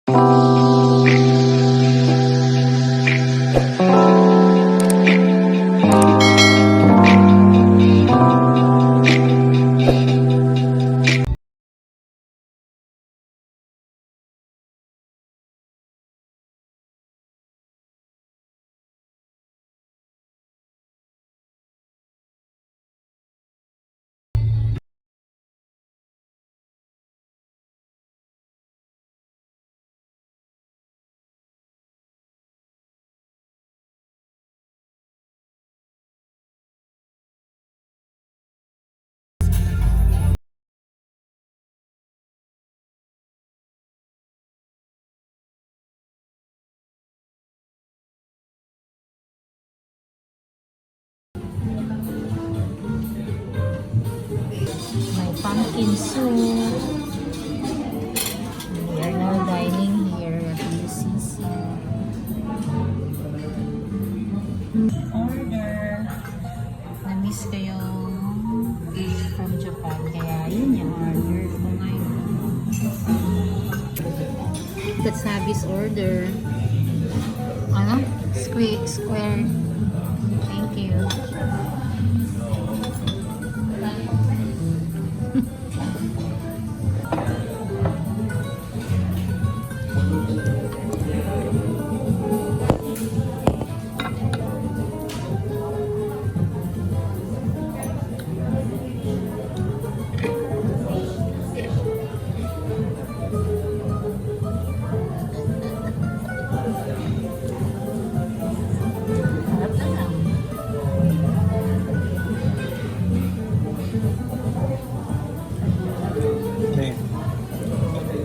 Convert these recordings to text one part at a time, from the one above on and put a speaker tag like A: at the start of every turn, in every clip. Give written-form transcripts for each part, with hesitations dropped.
A: My pumpkin soup. We are now dining here at UCC. Order. Na-miss ko yung fish from Japan. Kaya yun yung order ko ngayon. That's Sabi's order. Ano? Square. Thank you.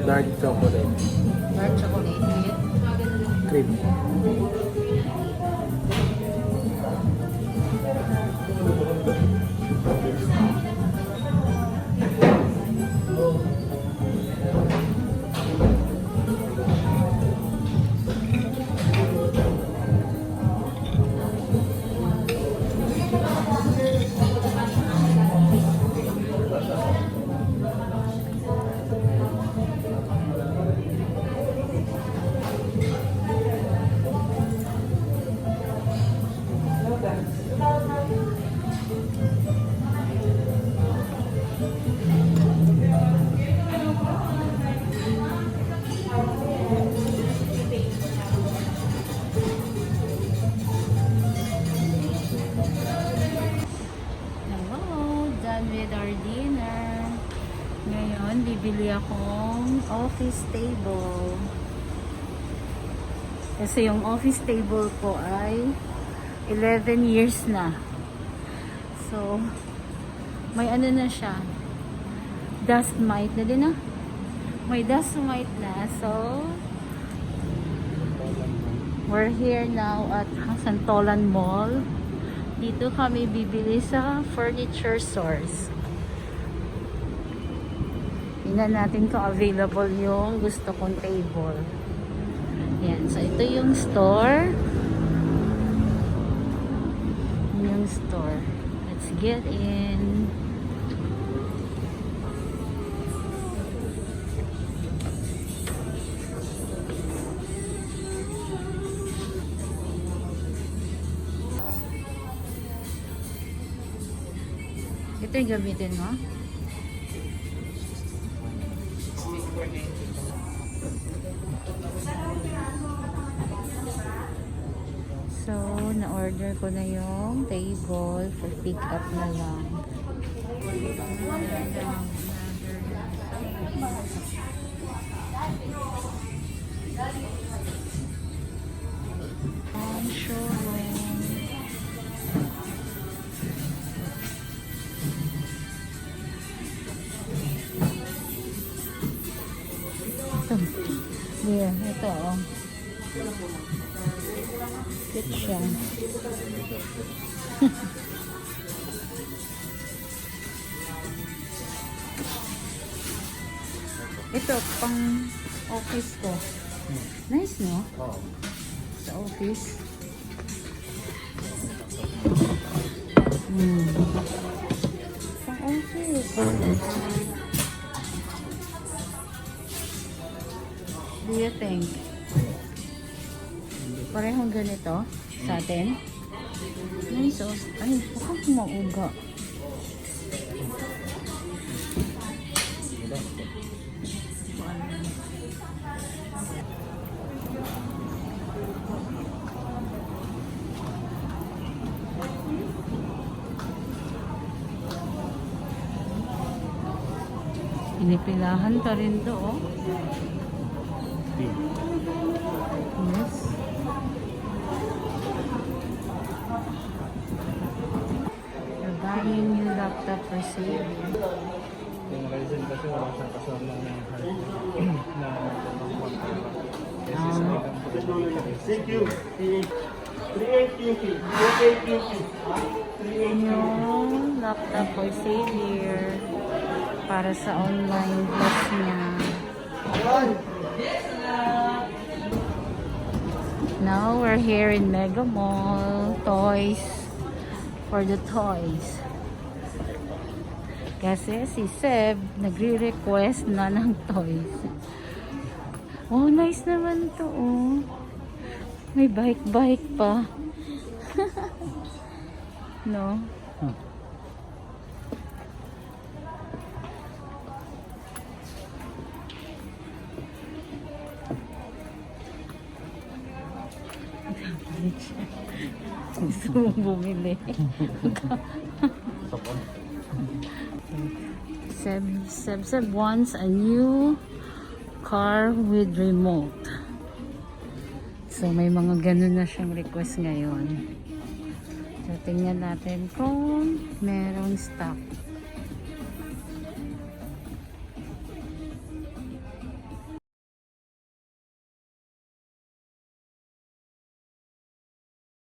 B: Dark chocolate.
A: Dark chocolate with
B: Cream.
A: with our dinner. Ngayon, bibili akong office table. Kasi yung office table ko ay 11 years na. So, may ano na siya. Dust mite na din, ah. May dust mite na. So, we're here now at Santolan Mall. Dito kami bibili sa furniture source. Tingnan natin kung available yung gusto kong table. Yan. So, ito yung store. Yung store. Let's get in. Ito yung gamitin mo? So, na-order ko na yung table for pick up na lang. Showroom. Yeah, ito oh. Cute siya. Ito, pang office ko. Nice, no? Sa office. Pang office. Do you think? Parehong ganito sa atin. Nice, oh. Ay, mukhang mauga. Pinipilahan pa rin to, oh. Yes. You're buying new laptop for sale.
B: Yung Ryzen kasi wala siyang kasama ng
C: Thank you. 3850. 3850.
A: New laptop for sale here. Para sa online class niya. Now we're here in Mega Mall. Toys. For the toys. Kasi si Seb nagre-request na ng toys. Oh, nice naman to, oh. May bike-bike pa. No? Gusto mong bumili. Seb wants a new car with remote. So may mga ganun na siyang request ngayon. So tingnan natin kung merong stock.